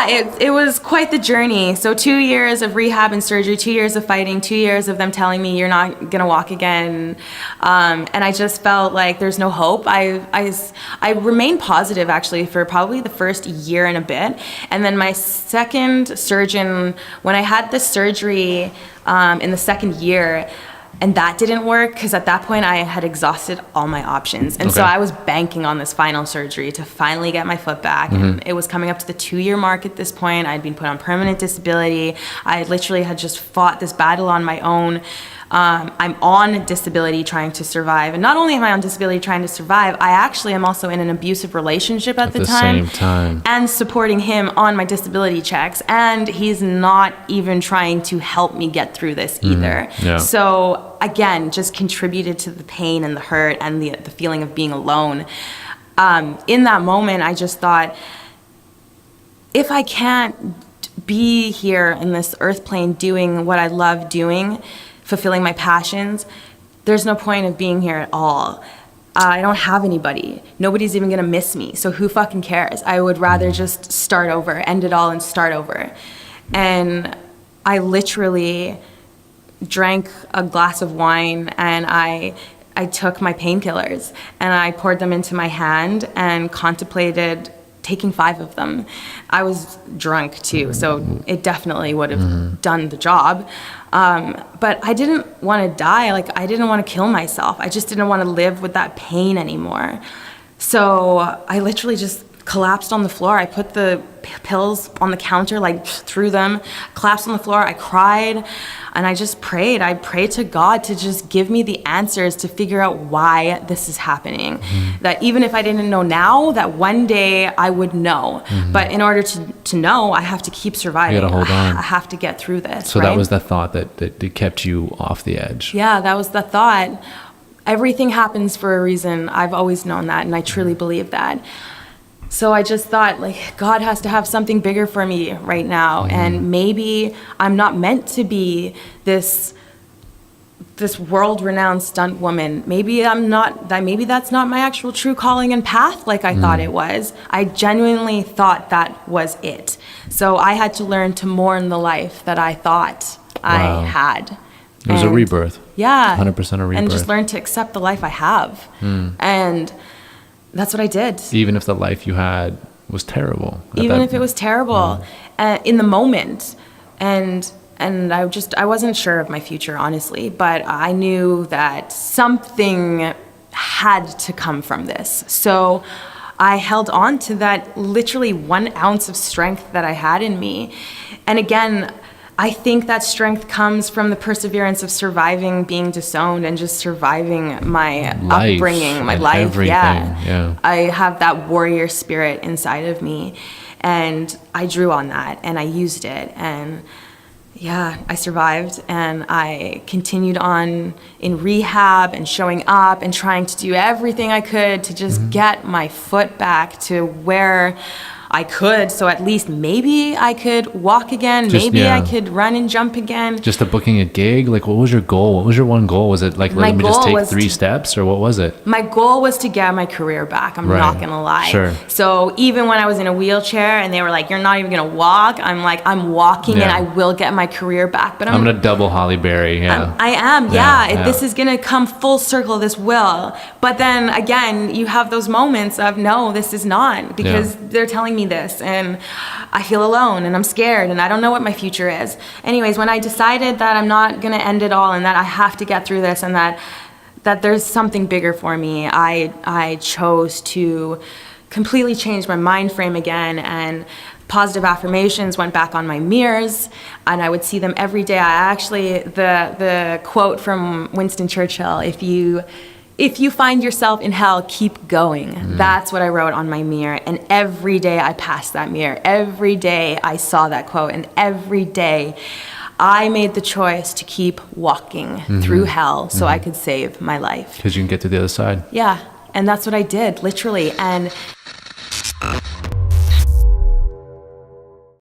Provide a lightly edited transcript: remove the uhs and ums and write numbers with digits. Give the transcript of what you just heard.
it was quite the journey. So 2 years of rehab and surgery, 2 years of fighting, 2 years of them telling me you're not gonna walk again, and I just felt like there's no hope. I remained positive actually for probably the first year and a bit, and then my second surgeon, when I had the surgery in the second year. And that didn't work because at that point I had exhausted all my options. And so I was banking on this final surgery to finally get my foot back. And it was coming up to the 2-year mark at this point. I'd been put on permanent disability. I literally had just fought this battle on my own. I'm on disability trying to survive. And not only am I on disability trying to survive, I actually am also in an abusive relationship at the time. Same time. And supporting him on my disability checks. And he's not even trying to help me get through this either. Yeah. So again, just contributed to the pain and the hurt and the feeling of being alone. In that moment, I just thought, if I can't be here in this earth plane doing what I love doing, fulfilling my passions, there's no point of being here at all. I don't have anybody. Nobody's even gonna miss me, so who fucking cares? I would rather just start over, end it all and start over. And I literally drank a glass of wine and I took my painkillers and I poured them into my hand and contemplated taking 5 of them. I was drunk too, so it definitely would have done the job. But I didn't want to die. Like, I didn't want to kill myself. I just didn't want to live with that pain anymore. So I literally just collapsed on the floor. I put the pills on the counter, like threw them, collapsed on the floor. I cried and I just prayed. I prayed to God to just give me the answers to figure out why this is happening. That even if I didn't know now, that one day I would know. But in order to know, I have to keep surviving. You gotta hold on. I have to get through this. So right? that was the thought that kept you off the edge. Yeah, that was the thought. Everything happens for a reason. I've always known that, and I truly believe that. So I just thought, like, God has to have something bigger for me right now, and maybe I'm not meant to be this world-renowned stunt woman. Maybe I'm not. Maybe that's not my actual true calling and path, like I thought it was. I genuinely thought that was it. So I had to learn to mourn the life that I thought I had. It was a rebirth. Yeah, 100% a rebirth. And just learn to accept the life I have, and that's what I did. Even if the life you had was terrible. Even if it was terrible in the moment. And I wasn't sure of my future, honestly, but I knew that something had to come from this. So I held on to that literally 1 ounce of strength that I had in me. And again, I think that strength comes from the perseverance of surviving being disowned and just surviving my upbringing, my life. Everything. Yeah. I have that warrior spirit inside of me, and I drew on that and I used it, and yeah, I survived, and I continued on in rehab and showing up and trying to do everything I could to just get my foot back to where I could, so at least maybe I could walk again, I could run and jump again. Just booking a gig? Like, what was your goal? What was your one goal? Was it like, let me just take 3 steps, or what was it? My goal was to get my career back. I'm not gonna lie. Sure. So even when I was in a wheelchair and they were like, you're not even gonna walk, I'm like, I'm walking and I will get my career back. But I'm gonna double Holly Berry, I am, This is gonna come full circle, this will. But then again, you have those moments of, no, this is not, because they're telling me this, and I feel alone and I'm scared and I don't know what my future is. Anyways, when I decided that I'm not gonna end it all and that I have to get through this and that there's something bigger for me, I chose to completely change my mind frame again, and positive affirmations went back on my mirrors, and I would see them every day. The quote from Winston Churchill, if you find yourself in hell, keep going. That's what I wrote on my mirror. And every day I passed that mirror. Every day I saw that quote. And every day I made the choice to keep walking through hell so I could save my life. Because you can get to the other side. Yeah. And that's what I did, literally. And